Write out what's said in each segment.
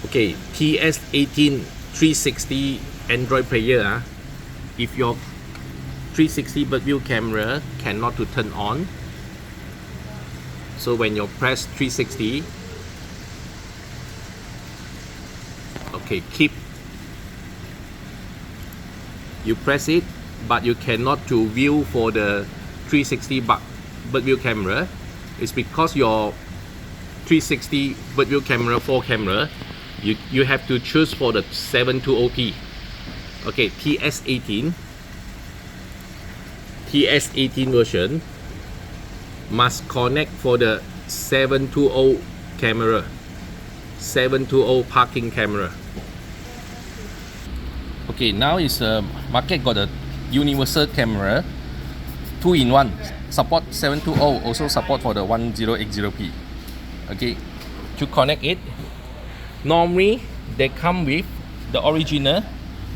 Okay, TS18 360 Android player. If your 360 Birdview camera cannot to turn on, so when you press 360, okay, keep, you press it, but you cannot to view for the 360 Birdview camera. It's because your 360 Birdview camera 4 camera, you have to choose for the 720p. Okay, TS18 version must connect for the 720 camera, 720 parking camera. Okay, now is market got a universal camera 2-in-1, support 720, also support for the 1080p. Okay, to connect it, normally they come with the original,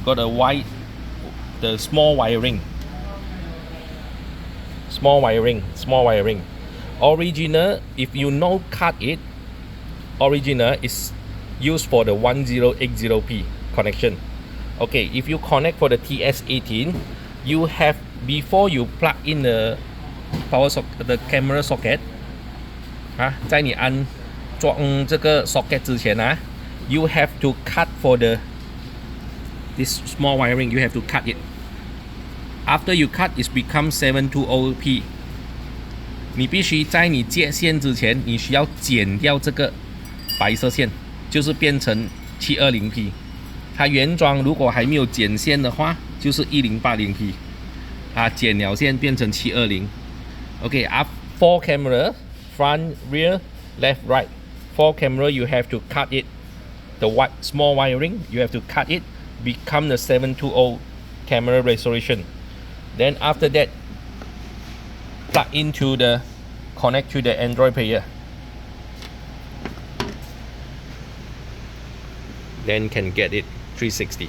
got a wide, the small wiring. Original, if you no cut it, original is used for the 1080p connection. Okay, if you connect for the TS18, you have, before you plug in the power socket, the camera socket 在你安装这个 socket 之前you have to cut for this small wiring. You have to cut it. After you cut, it becomes 720p. 你必须在你接线之前，你需要剪掉这个白色线，就是变成 720p。它原装如果还没有剪线的话，就是 1080p。剪了线变成720。Okay, four camera, front, rear, left, right. 4 camera, you have to cut it. The small wiring, you have to cut it, become the 720 camera resolution. Then after that, plug into the, connect to the Android player. Then can get it 360.